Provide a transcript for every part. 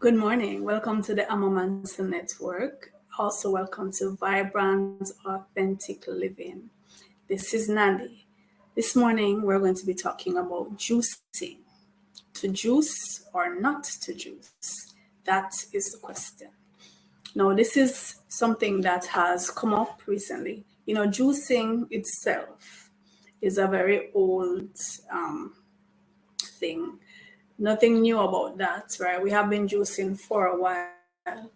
Good morning. Welcome to the Amamansa Network. Also, welcome to Vibrant Authentic Living. This is Nandi. This morning, we're going to be talking about juicing. To juice or not to juice? That is the question. Now, this is something that has come up recently. Juicing itself is a very old thing. Nothing new about that, right? We have been juicing for a while.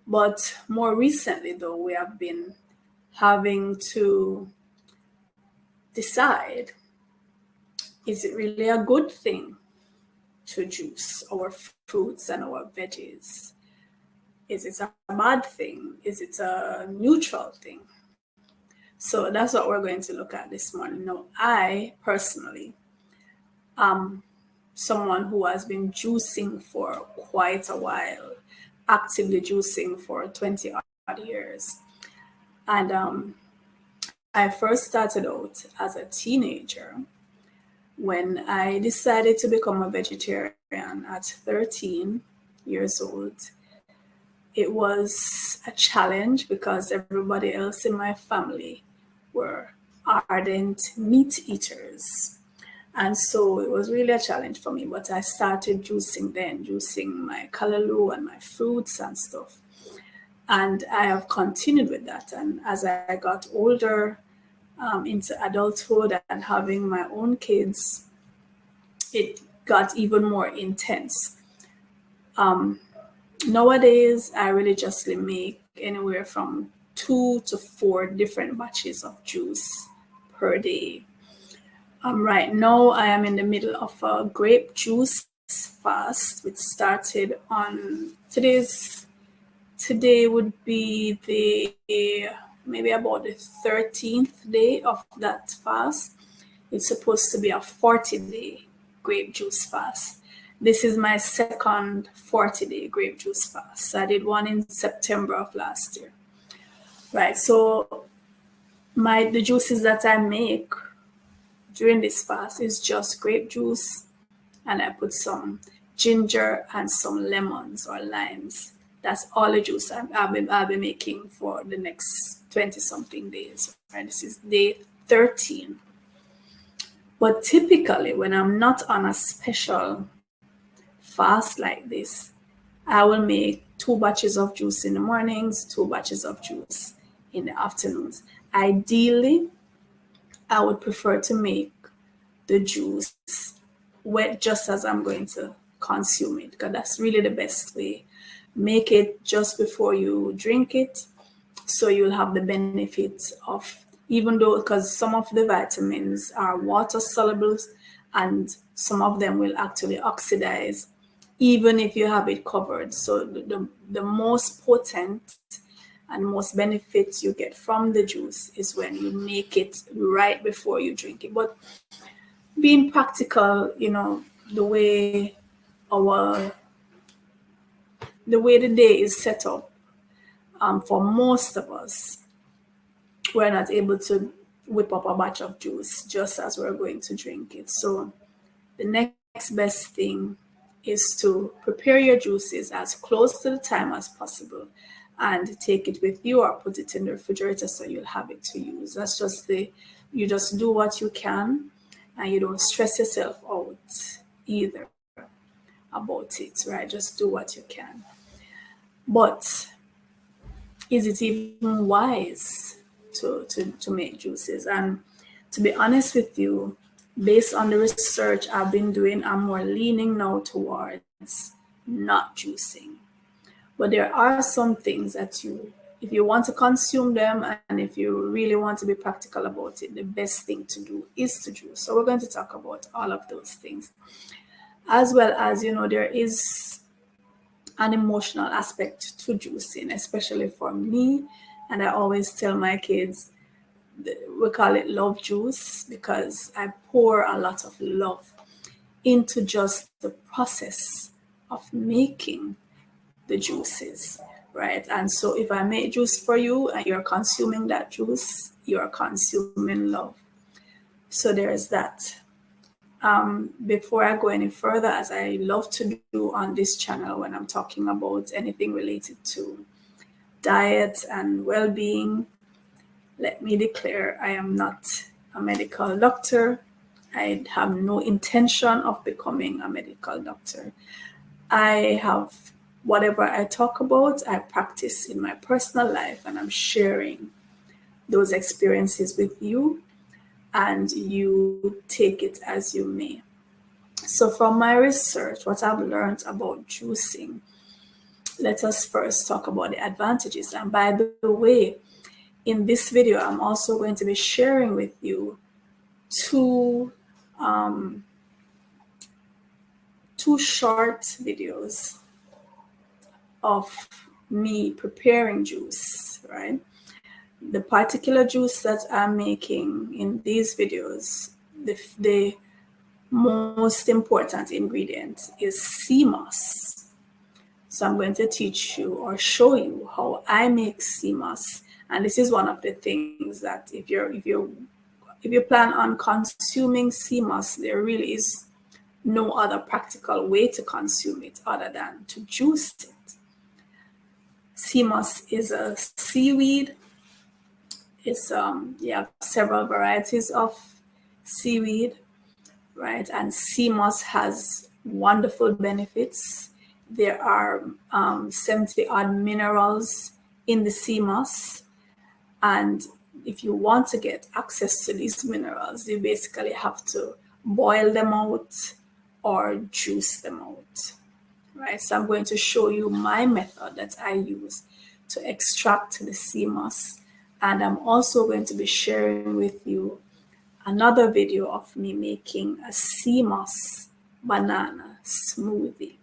But more recently, though, we have been having to decide, is it really a good thing to juice our fruits and our veggies? Is it a bad thing? Is it a neutral thing? So that's what we're going to look at this morning. Now, I personally am someone who has been juicing for quite a while, actively juicing for 20 odd years. And I first started out as a teenager when I decided to become a vegetarian at 13 years old. It was a challenge because everybody else in my family were ardent meat eaters. And so it was really a challenge for me, but I started juicing then, juicing my callaloo and my fruits and stuff. And I have continued with that. And as I got older, into adulthood and having my own kids, it got even more intense. Nowadays, I religiously make anywhere from 2 to 4 different batches of juice per day. Right now, I am in the middle of a grape juice fast, which started on today would be the maybe about the 13th day of that fast. It's supposed to be a 40-day grape juice fast. This is my second 40-day grape juice fast. I did one in September of last year. Right, so the juices that I make during this fast is just grape juice, and I put some ginger and some lemons or limes. That's all the juice I'll be making for the next 20-something days. Right, this is day 13. But typically, when I'm not on a special fast like this, I will make 2 batches of juice in the mornings, 2 batches of juice in the afternoons. Ideally, I would prefer to make the juice wet just as I'm going to consume it, because that's really the best way. Make it just before you drink it, so you'll have the benefit of, even though, because some of the vitamins are water soluble and some of them will actually oxidize even if you have it covered. So the most potent and most benefits you get from the juice is when you make it right before you drink it. But being practical, the way the day is set up, for most of us, we're not able to whip up a batch of juice just as we're going to drink it. So the next best thing is to prepare your juices as close to the time as possible and take it with you or put it in the refrigerator so you'll have it to use. That's just you just do what you can, and you don't stress yourself out either about it, right? Just do what you can. But is it even wise to make juices? And to be honest with you, based on the research I've been doing, I'm more leaning now towards not juicing. But there are some things that if you want to consume them and if you really want to be practical about it, the best thing to do is to juice. So we're going to talk about all of those things. As well as, there is an emotional aspect to juicing, especially for me. And I always tell my kids, we call it love juice, because I pour a lot of love into just the process of making the juices, right? And so if I make juice for you and you're consuming that juice, you're consuming love. So there's that. Before I go any further, as I love to do on this channel when I'm talking about anything related to diet and well-being, let me declare I am not a medical doctor. I have no intention of becoming a medical doctor. I have whatever I talk about, I practice in my personal life, and I'm sharing those experiences with you, and you take it as you may. So from my research, what I've learned about juicing, let us first talk about the advantages. And by the way, in this video, I'm also going to be sharing with you two short videos of me preparing juice, right? The particular juice that I'm making in these videos, the most important ingredient is sea moss. So I'm going to teach you or show you how I make sea moss. And this is one of the things that if you plan on consuming sea moss, there really is no other practical way to consume it other than to juice it. Sea moss is a seaweed. It's you have several varieties of seaweed, right? And sea moss has wonderful benefits. There are 70 odd minerals in the sea moss, and if you want to get access to these minerals, you basically have to boil them out or juice them out, right? So I'm going to show you my method that I use to extract the sea moss, and I'm also going to be sharing with you another video of me making a sea moss banana smoothie,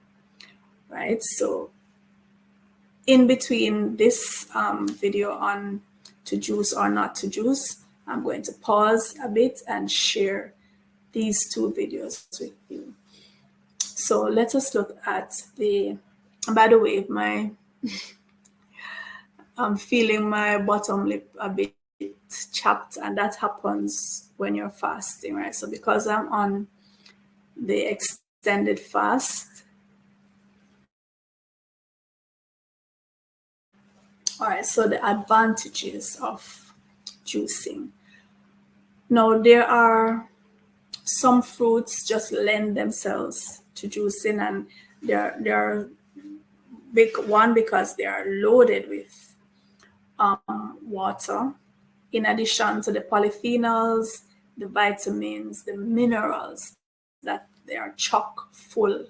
right? So in between this video on to juice or not to juice, I'm going to pause a bit and share these two videos with you. So let us look at by the way, I'm feeling my bottom lip a bit chapped, and that happens when you're fasting, right? So because I'm on the extended fast, all right, so the advantages of juicing. Now, there are some fruits just lend themselves to juicing, and they're big one because they are loaded with water, in addition to the polyphenols, the vitamins, the minerals, that they are chock full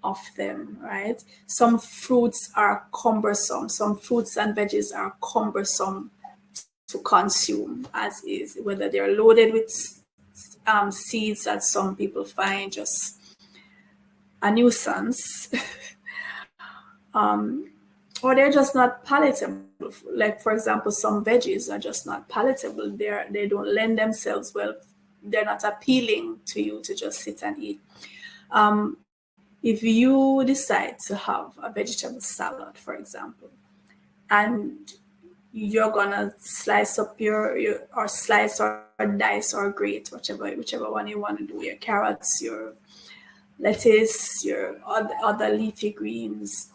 of them, right? Some fruits are cumbersome. Some fruits and veggies are cumbersome to consume as is, whether they're loaded with seeds that some people find just a nuisance, or they're just not palatable. Like, for example, some veggies are just not palatable. They don't lend themselves well. They're not appealing to you to just sit and eat. If you decide to have a vegetable salad, for example, and you're gonna slice up or slice or dice or grate, whichever one you want to do, your carrots, your lettuce, your other leafy greens,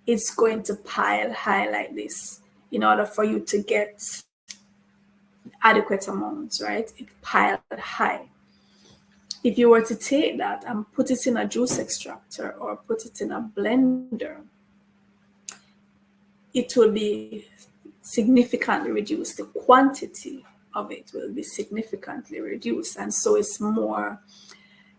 it's going to pile high like this in order for you to get adequate amounts, right? It piled high. If you were to take that and put it in a juice extractor or put it in a blender, it will be significantly reduced. The quantity of it will be significantly reduced. And so it's more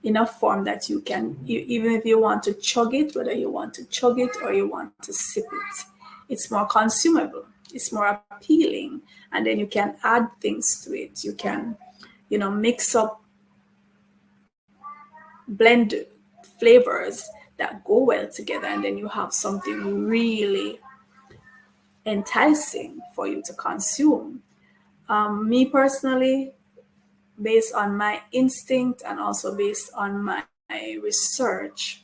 in a form that you can, even if you want to chug it, whether you want to chug it or you want to sip it, it's more consumable, it's more appealing, and then you can add things to it. You can, mix up, blend flavors that go well together, and then you have something really enticing for you to consume. Me personally, based on my instinct and also based on my research,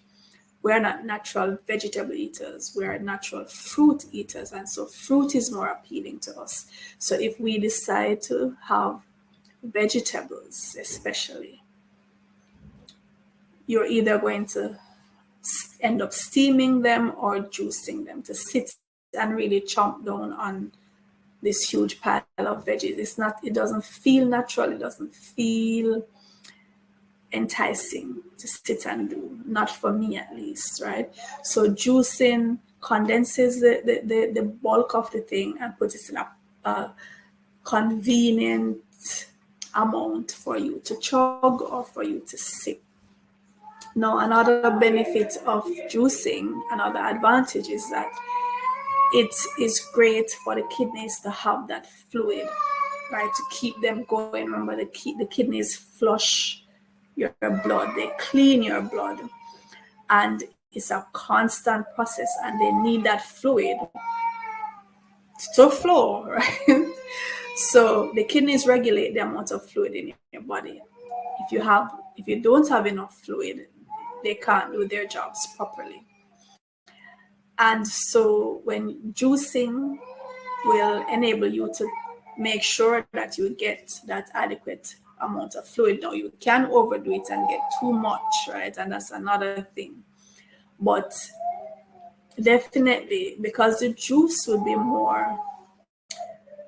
we're not natural vegetable eaters, we're natural fruit eaters, and so fruit is more appealing to us. So if we decide to have vegetables, especially, you're either going to end up steaming them or juicing them, to sit and really chomp down on this huge pile of veggies. It doesn't feel natural. It doesn't feel enticing to sit and do, not for me at least, right? So juicing condenses the bulk of the thing and puts it in a convenient amount for you to chug or for you to sip. Now, another benefit of juicing, another advantage is that it is great for the kidneys to have that fluid, right? To keep them going. Remember, the kidneys flush your blood, they clean your blood, and it's a constant process, and they need that fluid to flow, right? So the kidneys regulate the amount of fluid in your body. If you don't have enough fluid, they can't do their jobs properly. And so when juicing will enable you to make sure that you get that adequate amount of fluid. Now, you can overdo it and get too much, right? And that's another thing. But definitely, because the juice will be more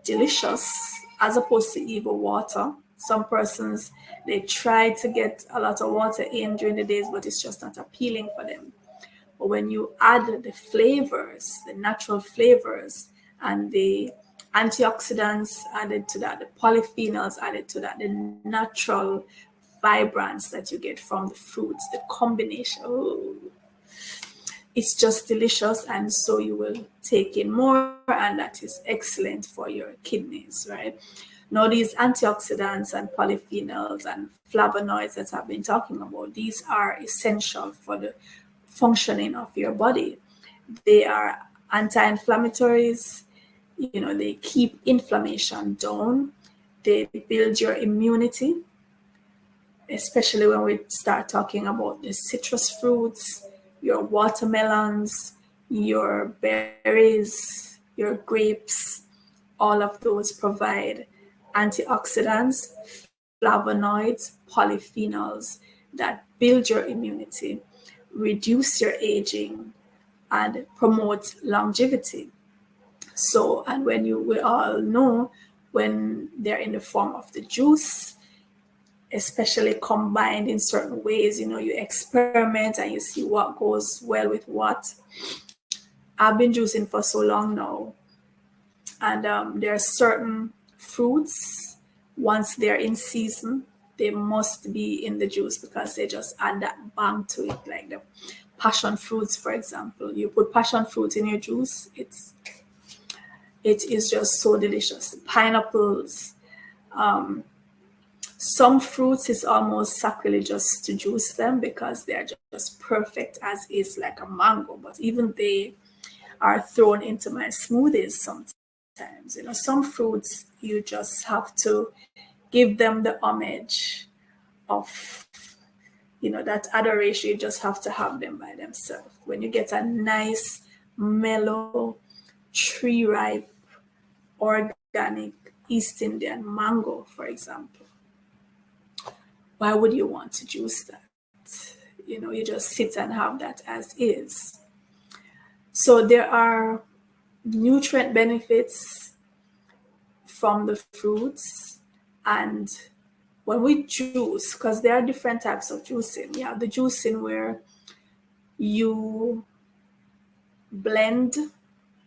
delicious as opposed to even water. Some persons, they try to get a lot of water in during the days, but it's just not appealing for them. But when you add the flavors, the natural flavors, and the antioxidants added to that, the polyphenols added to that, the natural vibrance that you get from the fruits, the combination, it's just delicious. And so you will take in more, and that is excellent for your kidneys, right? Now, these antioxidants and polyphenols and flavonoids that I've been talking about, these are essential for the functioning of your body. They are anti-inflammatories, they keep inflammation down, they build your immunity, especially when we start talking about the citrus fruits, your watermelons, your berries, your grapes. All of those provide antioxidants, flavonoids, polyphenols that build your immunity, reduce your aging, and promote longevity. So, and we all know, when they're in the form of the juice, especially combined in certain ways, you experiment and you see what goes well with what. I've been juicing for so long now, and there are certain fruits, once they're in season, they must be in the juice because they just add that bang to it. Like the passion fruits, for example. You put passion fruit in your juice, it is just so delicious. Pineapples, some fruits is almost sacrilegious to juice them because they're just perfect as is, like a mango. But even they are thrown into my smoothies sometimes. Some fruits, you just have to give them the homage of, that adoration. You just have to have them by themselves. When you get a nice, mellow, tree-ripe, organic East Indian mango, for example, why would you want to juice that? You just sit and have that as is. So there are nutrient benefits from the fruits. And when we juice, because there are different types of juicing. You have the juicing where you blend.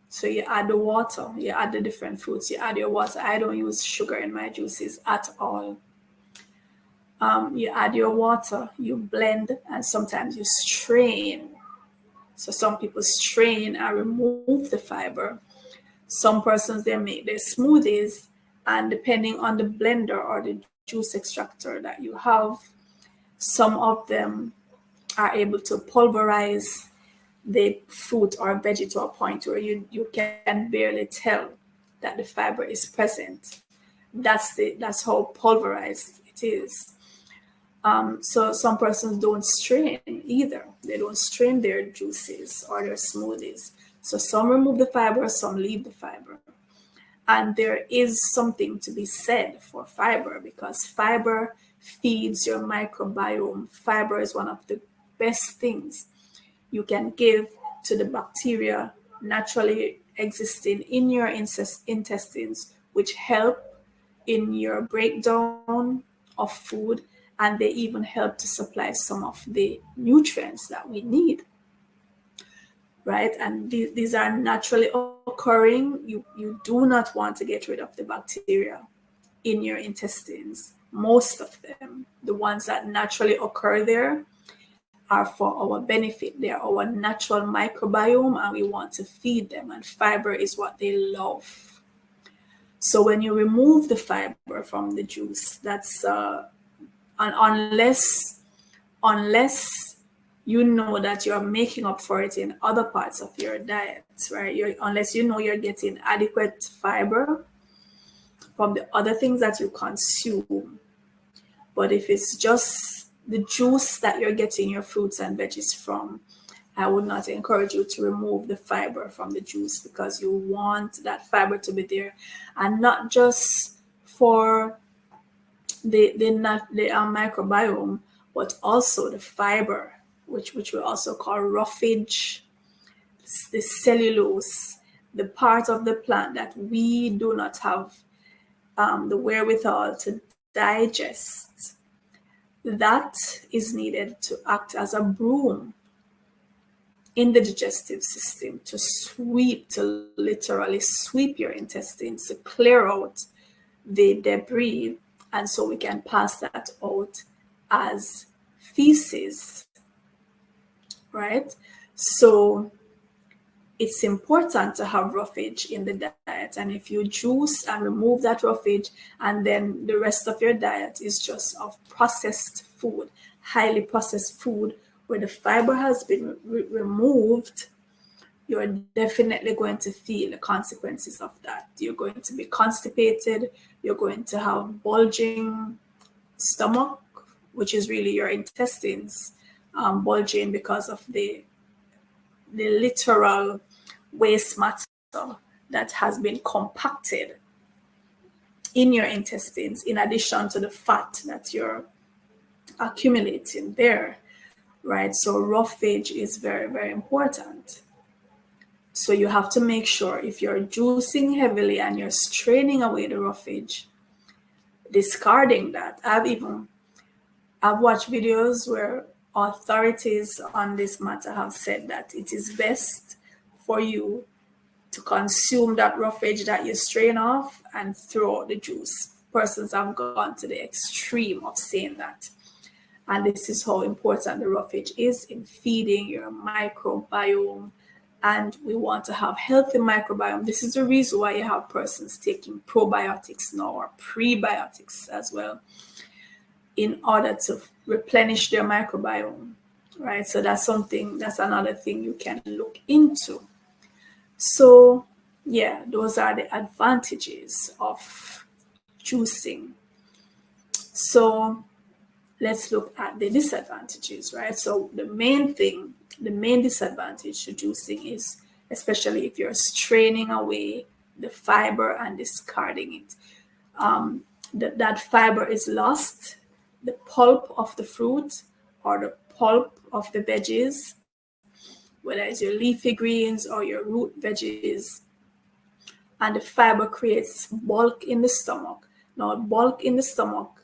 So you add the water, you add the different fruits, you add your water. I don't use sugar in my juices at all. You add your water, you blend, and sometimes you strain. So some people strain and remove the fiber. Some persons, they make their smoothies, and depending on the blender or the juice extractor that you have, some of them are able to pulverize the fruit or veggie to a point where you can barely tell that the fiber is present. That's how pulverized it is. So some persons don't strain either. They don't strain their juices or their smoothies. So some remove the fiber, some leave the fiber. And there is something to be said for fiber, because fiber feeds your microbiome. Fiber is one of the best things you can give to the bacteria naturally existing in your intestines, which help in your breakdown of food, and they even help to supply some of the nutrients that we need, right? And these are naturally occurring. You do not want to get rid of the bacteria in your intestines. Most of them, the ones that naturally occur there, are for our benefit. They're our natural microbiome, and we want to feed them, and fiber is what they love. So when you remove the fiber from the juice, that's unless you know that you're making up for it in other parts of your diet, right? Unless you know you're getting adequate fiber from the other things that you consume. But if it's just the juice that you're getting your fruits and veggies from, I would not encourage you to remove the fiber from the juice, because you want that fiber to be there, and not just for the microbiome, but also the fiber, which we also call roughage, the cellulose, the part of the plant that we do not have the wherewithal to digest. That is needed to act as a broom in the digestive system, to literally sweep your intestines, to clear out the debris, and so we can pass that out as feces, right? So it's important to have roughage in the diet. And if you juice and remove that roughage, and then the rest of your diet is just of processed food, highly processed food, where the fiber has been removed, you're definitely going to feel the consequences of that. You're going to be constipated. You're going to have bulging stomach, which is really your intestines bulging because of the literal waste matter that has been compacted in your intestines, in addition to the fat that you're accumulating there, right? So roughage is very, very important. So you have to make sure, if you're juicing heavily and you're straining away the roughage, discarding that. I've watched videos where authorities on this matter have said that it is best for you to consume that roughage that you strain off and throw out the juice. Persons have gone to the extreme of saying that. And this is how important the roughage is in feeding your microbiome. And we want to have healthy microbiome. This is the reason why you have persons taking probiotics now, or prebiotics as well, in order to replenish their microbiome, right? So that's another thing you can look into. So yeah, those are the advantages of juicing. So let's look at the disadvantages, right? So the main disadvantage to juicing is, especially if you're straining away the fiber and discarding it, that fiber is lost. The pulp of the fruit or the pulp of the veggies, whether it's your leafy greens or your root veggies, and the fiber creates bulk in the stomach. Now, bulk in the stomach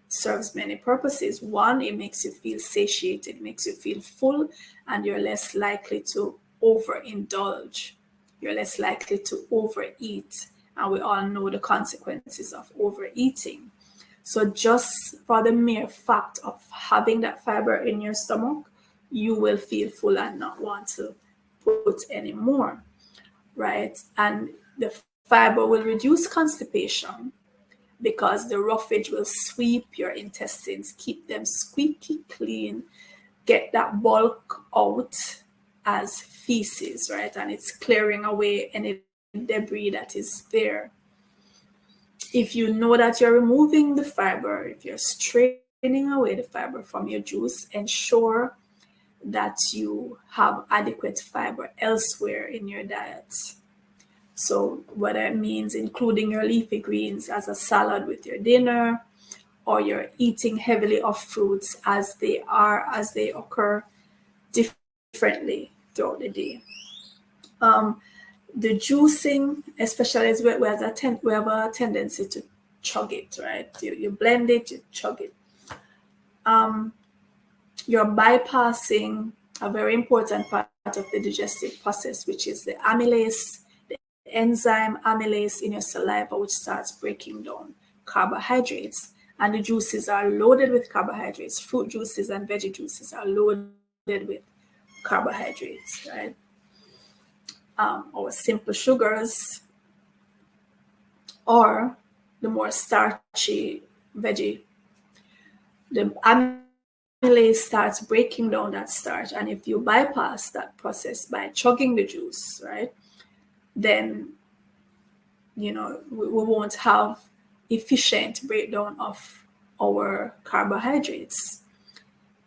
serves many purposes. One, it makes you feel satiated, makes you feel full, and you're less likely to overindulge. You're less likely to overeat. And we all know the consequences of overeating. So just for the mere fact of having that fiber in your stomach, you will feel full and not want to put any more, right? And the fiber will reduce constipation, because the roughage will sweep your intestines, keep them squeaky clean, get that bulk out as feces, right? And it's clearing away any debris that is there. If you know that you're removing the fiber, if you're straining away the fiber from your juice, ensure that you have adequate fiber elsewhere in your diet. So what that means, including your leafy greens as a salad with your dinner, or you're eating heavily of fruits as they occur differently throughout the day. The juicing, especially as we have a tendency to chug it, right? You blend it, you chug it. You're bypassing a very important part of the digestive process, which is the amylase, the enzyme amylase in your saliva, which starts breaking down carbohydrates. And the juices are loaded with carbohydrates. Fruit juices and veggie juices are loaded with carbohydrates, right? Or simple sugars, or the more starchy veggie. The amylase starts breaking down that starch, and if you bypass that process by chugging the juice, right, then we won't have efficient breakdown of our carbohydrates.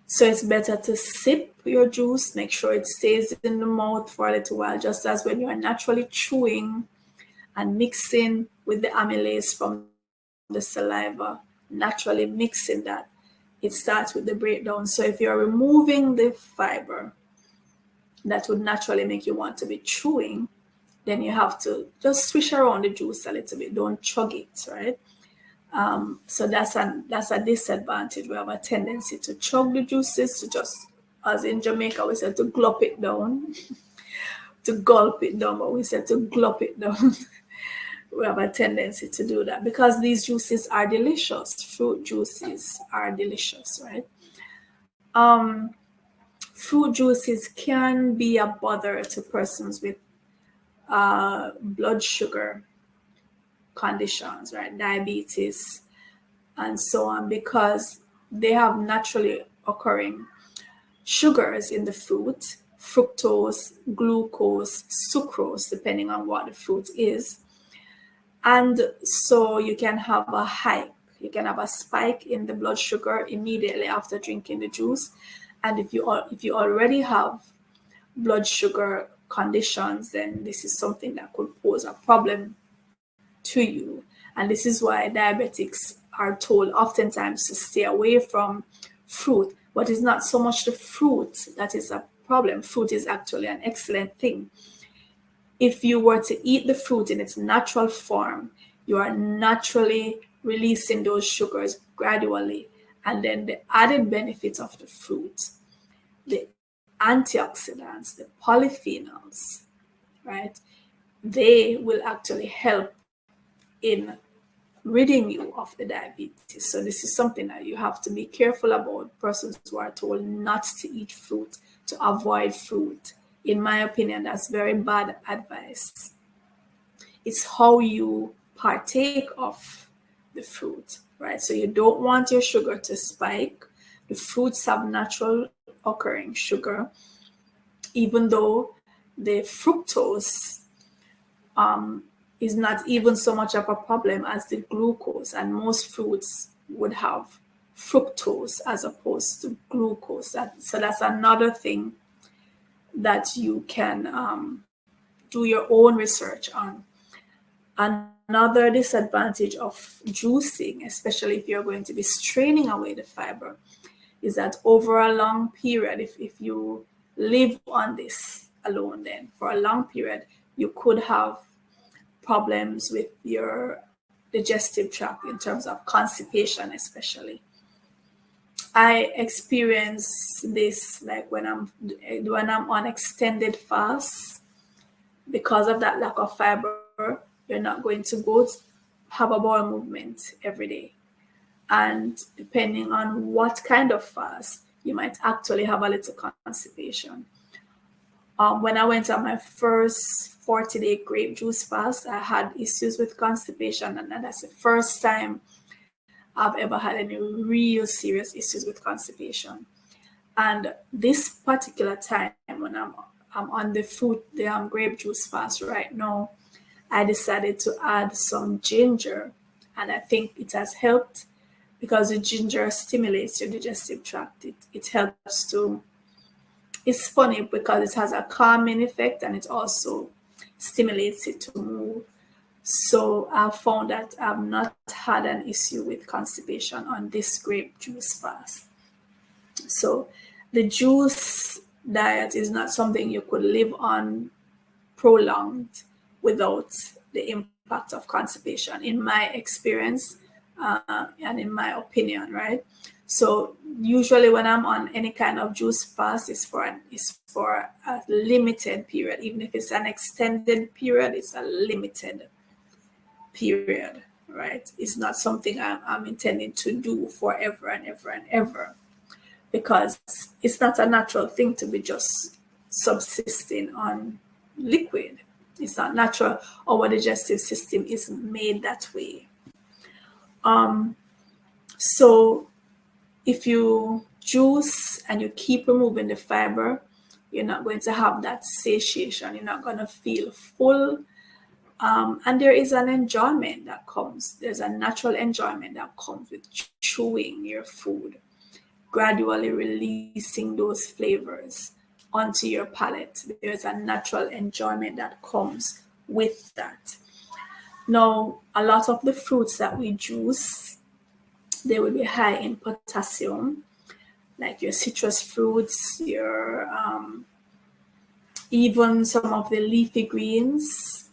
So it's better to sip your juice, make sure it stays in the mouth for a little while, just as when you are naturally chewing and mixing with the amylase from the saliva, naturally mixing that, it starts with the breakdown. So if you're removing the fiber that would naturally make you want to be chewing, then you have to just swish around the juice a little bit. Don't chug it, right? So that's a disadvantage. We have a tendency to chug the juices, to just, as in Jamaica, we said to glop it down, to gulp it down, but we said to glop it down. We have a tendency to do that because these juices are delicious. Fruit juices are delicious, right? Fruit juices can be a bother to persons with blood sugar conditions, right? Diabetes and so on, because they have naturally occurring sugars in the fruit, fructose, glucose, sucrose, depending on what the fruit is. And so you can have a hike, you can have a spike in the blood sugar immediately after drinking the juice. And if you already have blood sugar conditions, then this is something that could pose a problem to you. And this is why diabetics are told oftentimes to stay away from fruit. But it's not so much the fruit that is a problem. Fruit is actually an excellent thing. If you were to eat the fruit in its natural form, you are naturally releasing those sugars gradually. And then the added benefits of the fruit, the antioxidants, the polyphenols, right? They will actually help in ridding you of the diabetes. So this is something that you have to be careful about. Persons who are told not to eat fruit, to avoid fruit. In my opinion, that's very bad advice. It's how you partake of the fruit, right? So you don't want your sugar to spike. The fruits have natural occurring sugar, even though the fructose is not even so much of a problem as the glucose, and most fruits would have fructose as opposed to glucose. So that's another thing that you can do your own research on. Another disadvantage of juicing, especially if you're going to be straining away the fiber, is that over a long period, if you live on this alone, then for a long period, you could have problems with your digestive tract in terms of constipation, especially. I experience this like when I'm on extended fast. Because of that lack of fiber, you're not going to have a bowel movement every day. And depending on what kind of fast, you might actually have a little constipation. When I went on my first 40-day grape juice fast, I had issues with constipation, and that's the first time I've ever had any real serious issues with constipation. And this particular time when I'm on the grape juice fast right now, I decided to add some ginger, and I think it has helped because the ginger stimulates your digestive tract. It helps to. It's funny because it has a calming effect and it also stimulates it to move. So I've found that I've not had an issue with constipation on this grape juice fast. So the juice diet is not something you could live on prolonged without the impact of constipation, in my experience and in my opinion, right? So usually when I'm on any kind of juice fast, it's for a limited period. Even if it's an extended period, it's a limited period, right? It's not something I'm intending to do forever and ever and ever, because it's not a natural thing to be just subsisting on liquid. It's not natural. Our digestive system is made that way. So if you juice and you keep removing the fiber, you're not going to have that satiation. You're not going to feel full. And there is an enjoyment that comes. There's a natural enjoyment that comes with chewing your food, gradually releasing those flavors onto your palate. There's a natural enjoyment that comes with that. Now, a lot of the fruits that we juice, they will be high in potassium, like your citrus fruits, your even some of the leafy greens,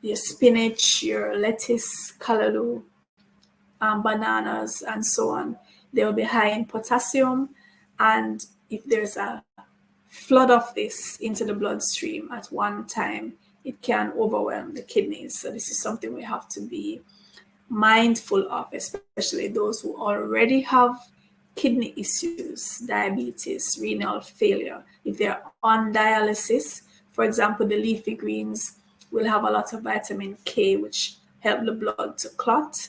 your spinach, your lettuce, callaloo, bananas, and so on. They will be high in potassium, and if there's a flood of this into the bloodstream at one time, it can overwhelm the kidneys. So this is something we have to be mindful of, especially those who already have kidney issues, diabetes, renal failure. If they're on dialysis, for example, the leafy greens will have a lot of vitamin K, which help the blood to clot.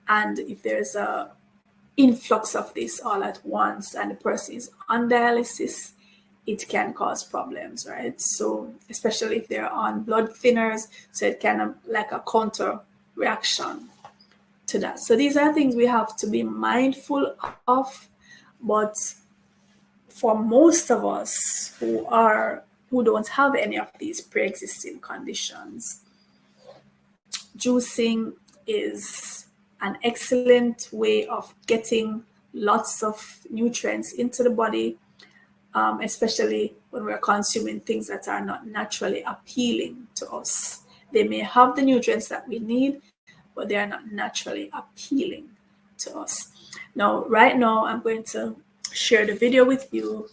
And if there's a influx of this all at once and the person is on dialysis, it can cause problems, right? So especially if they're on blood thinners, so it kind of like a counter reaction to that. So these are things we have to be mindful of. But for most of us who don't have any of these pre-existing conditions, juicing is an excellent way of getting lots of nutrients into the body, especially when we're consuming things that are not naturally appealing to us. They may have the nutrients that we need, but they are not naturally appealing to us. Now, right now, I'm going to share the video with you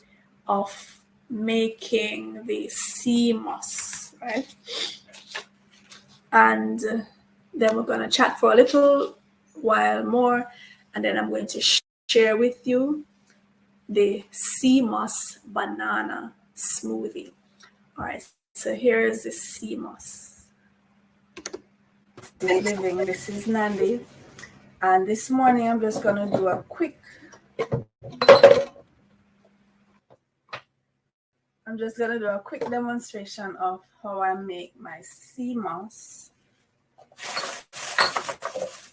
of making the sea moss, right? And then we're going to chat for a little while more, and then I'm going to share with you the sea moss banana smoothie. All right, so here is the sea moss. Living, this is Nandi, and this morning I'm just going to do a quick demonstration of how I make my sea moss.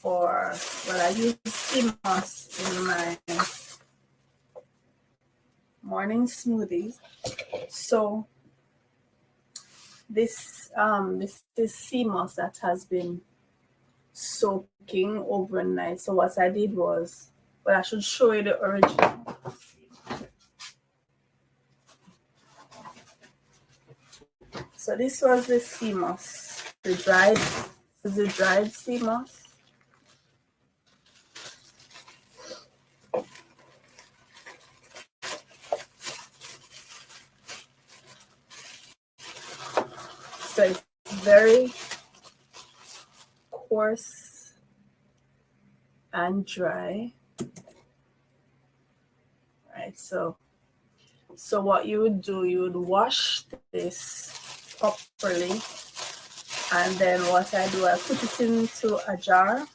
I use sea moss in my morning smoothies. So this is sea moss that has been soaking overnight. So what I did was, well, I should show you the original. So this was the sea moss, the dried sea moss. So it's very coarse and dry. Right, so what you would do, you would wash this properly, and then what I do, I put it into a jar,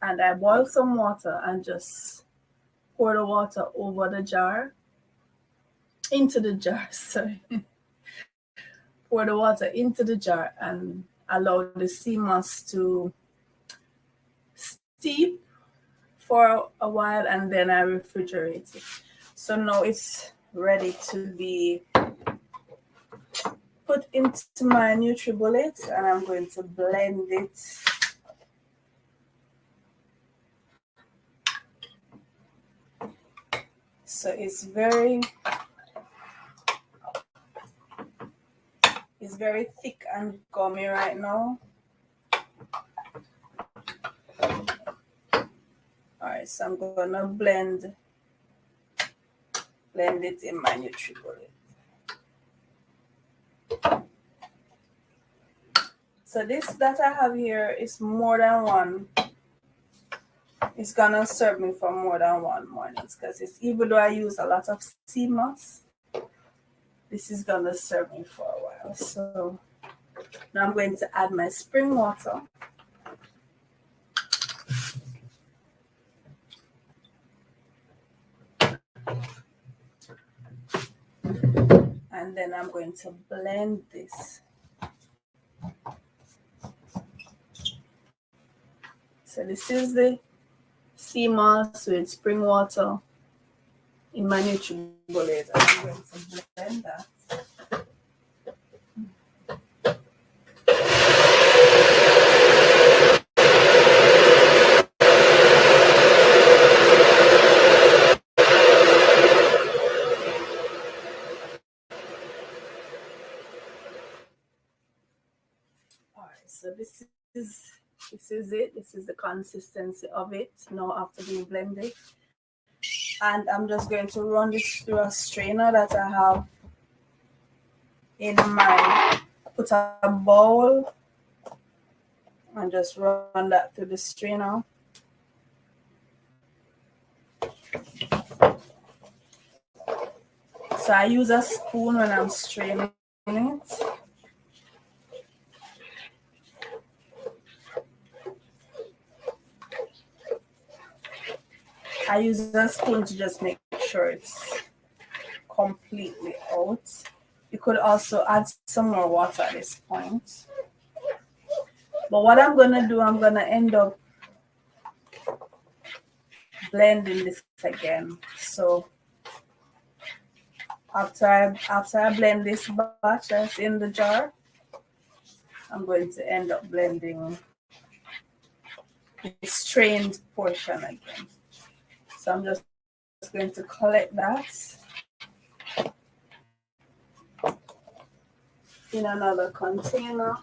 and I boil some water and just pour the water over the jar, into the jar, sorry. Pour the water into the jar and allow the sea moss to steep for a while, and then I refrigerate it. So now it's ready to be put into my NutriBullet, and I'm going to blend it. So it's very thick and gummy right now. All right, so I'm gonna blend it in my NutriBullet. So this that I have here is more than one. It's gonna serve me for more than one mornings, because it's, even though I use a lot of sea moss, this is gonna serve me for a while. So now I'm going to add my spring water. And then I'm going to blend this. So this is the sea moss with spring water in my NutriBullet. I'm going to blend that. All right, so this is it. This is the consistency of it now after being blended. And I'm just going to run this through a strainer that I have in my, put a bowl and just run that through the strainer. So I use a spoon when I'm straining it. I use a spoon to just make sure it's completely out. You could also add some more water at this point. But what I'm gonna do, I'm gonna end up blending this again. So after I blend this batch that's in the jar, I'm going to end up blending the strained portion again. So I'm just going to collect that in another container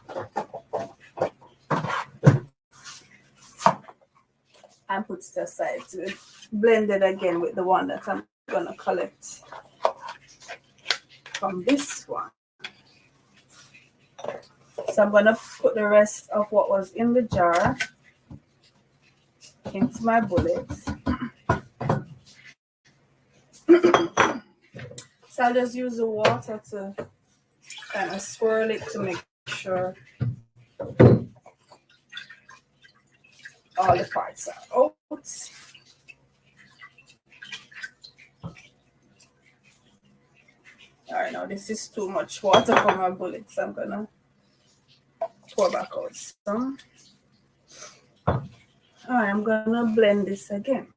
and put it aside to blend it again with the one that I'm gonna collect from this one. So I'm gonna put the rest of what was in the jar into my bullet. So I'll just use the water to kind of swirl it to make sure all the parts are out. All right, now this is too much water for my bullet, so I'm gonna pour back out some. All right, I'm gonna blend this again.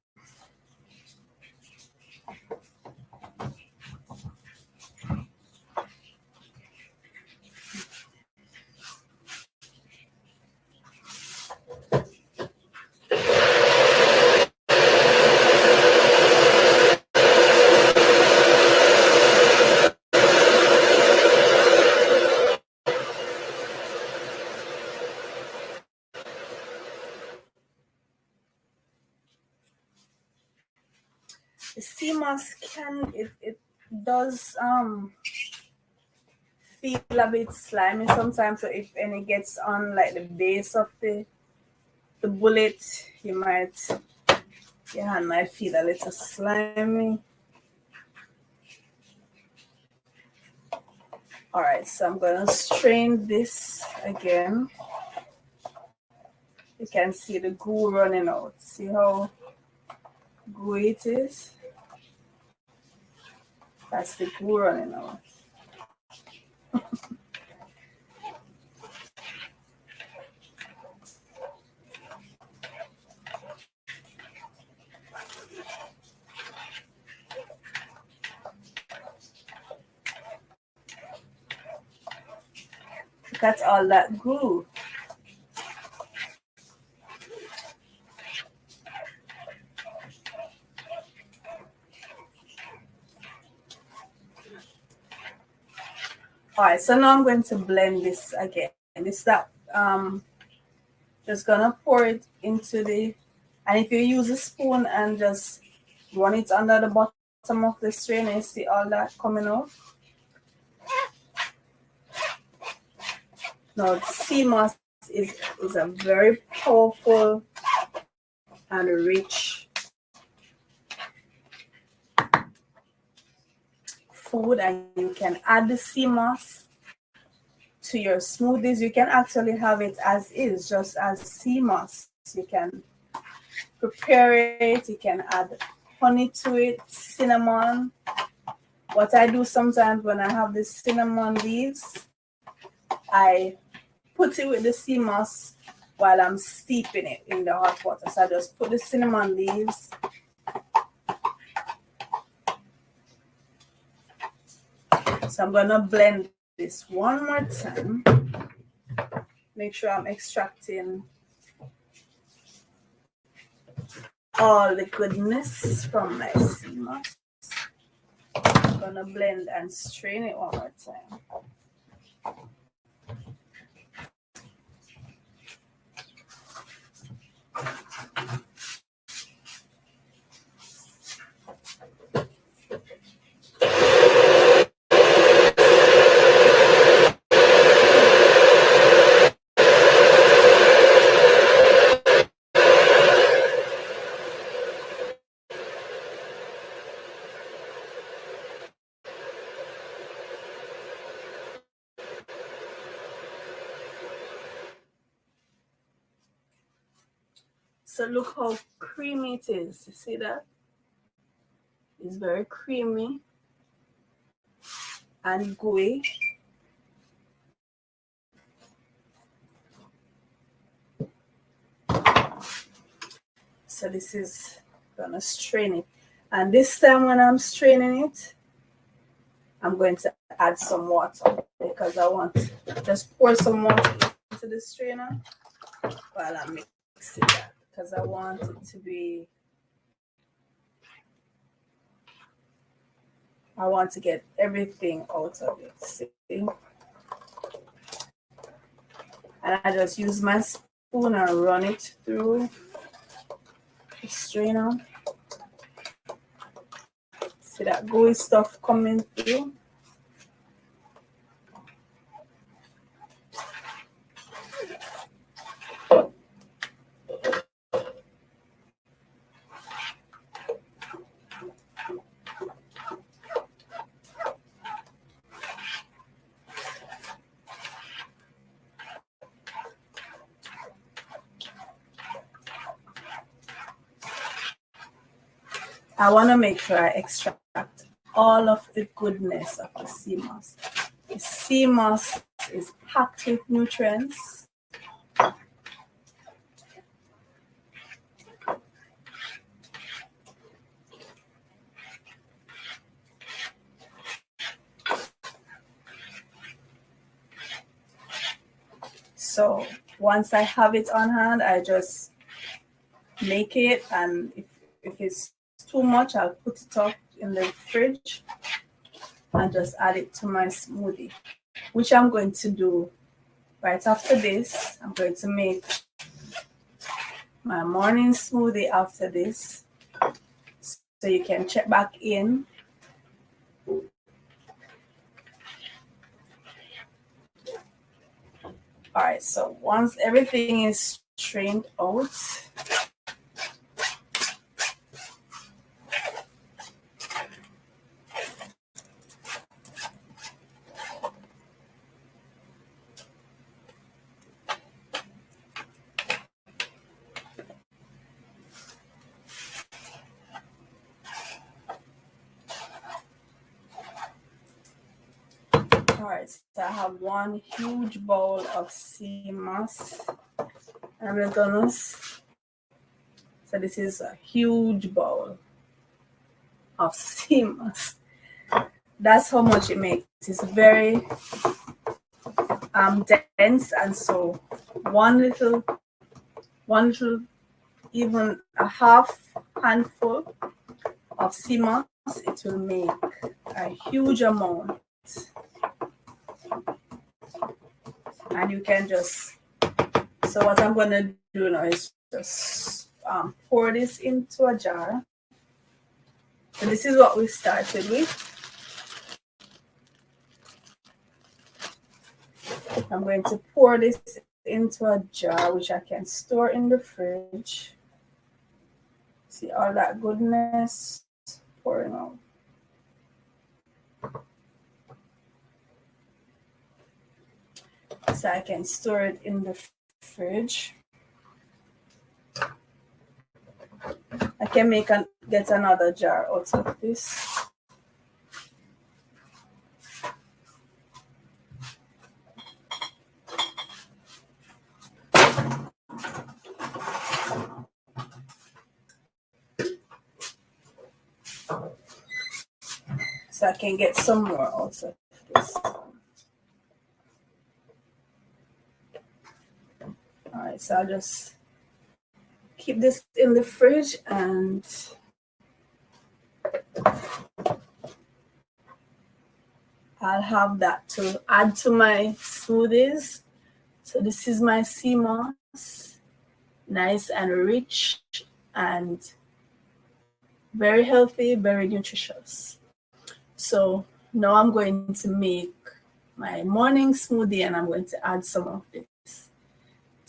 The sea moss it does feel a bit slimy sometimes. So if any gets on like the base of the bullet, your hand might feel a little slimy. All right, so I'm gonna strain this again. You can see the goo running out. See how gooey it is? That's the goo running out. Look at all that glue. All right, so now I'm going to blend this again. This that just gonna pour it into the, and if you use a spoon and just run it under the bottom of the strainer, you see all that coming out. Now, sea moss is a very powerful and rich food, and you can add the sea moss to your smoothies. You can actually have it as is, just as sea moss. You can prepare it, you can add honey to it, cinnamon. What I do sometimes when I have the cinnamon leaves, I put it with the sea moss while I'm steeping it in the hot water. So I just put the cinnamon leaves, so I'm gonna blend this one more time. Make sure I'm extracting all the goodness from my sea moss. I'm gonna blend and strain it one more time. So look how creamy it is. You see that? It's very creamy and gooey. So this is gonna strain it. And this time when I'm straining it, I'm going to add some water because I want to just pour some water into the strainer while I'm mixing that, because I want it to be, I want to get everything out of it. See? And I just use my spoon and run it through the strainer. See that gooey stuff coming through? I want to make sure I extract all of the goodness of the sea moss. The sea moss is packed with nutrients. So once I have it on hand, I just make it, and if it's too much, I'll put it up in the fridge and just add it to my smoothie, which I'm going to do right after this. I'm going to make my morning smoothie after this, so you can check back in. All right, so once everything is strained out, so I have one huge bowl of sea moss. And we're gonna, so this is a huge bowl of sea moss. That's how much it makes. It's very dense, and so one little, even a half handful of sea moss, it will make a huge amount. And you can just, so what I'm gonna do now is just pour this into a jar. So this is what we started with. I'm going to pour this into a jar, which I can store in the fridge. See all that goodness pouring out. So I can store it in the fridge. I can get another jar out of this. So I can get some more out of this. All right, so I'll just keep this in the fridge, and I'll have that to add to my smoothies. So this is my sea moss, nice and rich and very healthy, very nutritious. So now I'm going to make my morning smoothie, and I'm going to add some of this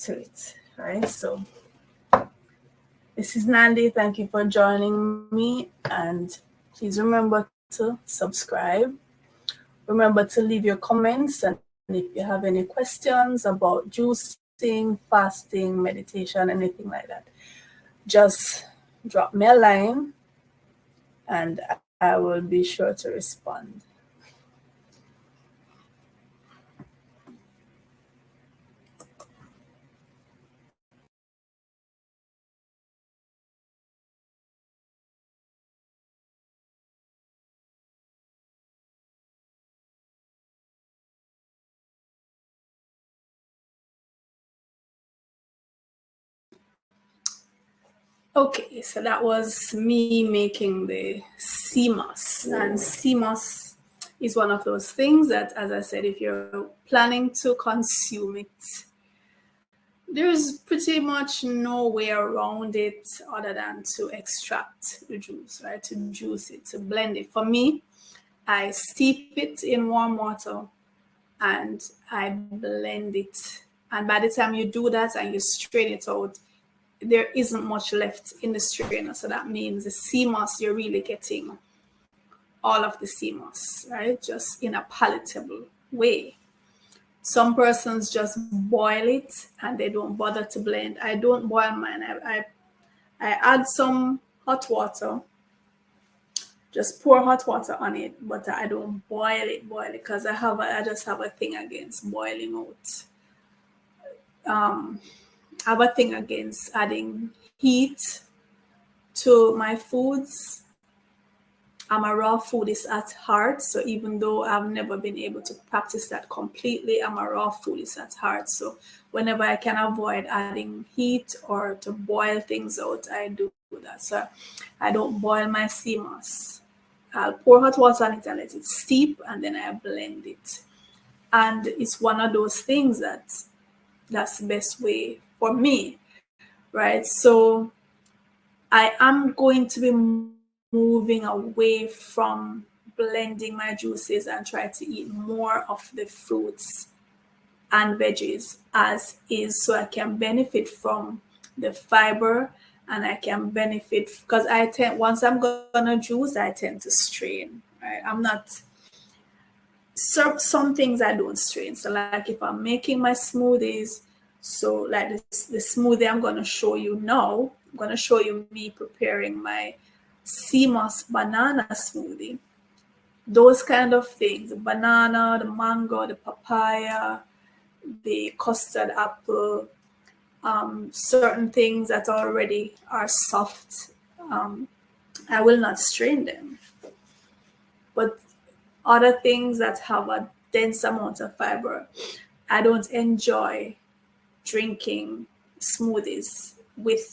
to it. All right, so this is Nandi. Thank you for joining me, and please remember to subscribe. Remember to leave your comments, and if you have any questions about juicing, fasting, meditation, anything like that, just drop me a line and I will be sure to respond. Okay, so that was me making the sea moss. And sea moss is one of those things that, as I said, if you're planning to consume it, there's pretty much no way around it other than to extract the juice, right? To juice it, to blend it. For me, I steep it in warm water and I blend it. And by the time you do that and you strain it out, there isn't much left in the strainer. So that means the sea moss, you're really getting all of the sea moss, right? Just in a palatable way. Some persons just boil it and they don't bother to blend. I don't boil mine. I add some hot water, just pour hot water on it, but I don't boil it because I just have a thing against boiling out. I have a thing against adding heat to my foods. I'm a raw foodist at heart, so even though I've never been able to practice that completely, I'm a raw foodist at heart. So whenever I can avoid adding heat or to boil things out, I do that. So I don't boil my sea moss. I'll pour hot water on it and let it steep, and then I blend it. And it's one of those things that's the best way for me, right? So I am going to be moving away from blending my juices and try to eat more of the fruits and veggies as is, so I can benefit from the fiber and I can benefit because once I'm gonna juice, I tend to strain, right? I'm not some things I don't strain. So like if I'm making my smoothies, so like the smoothie I'm gonna show you now, I'm gonna show you me preparing my sea moss banana smoothie. Those kind of things, the banana, the mango, the papaya, the custard apple, certain things that already are soft, I will not strain them. But other things that have a dense amount of fiber, I don't enjoy drinking smoothies with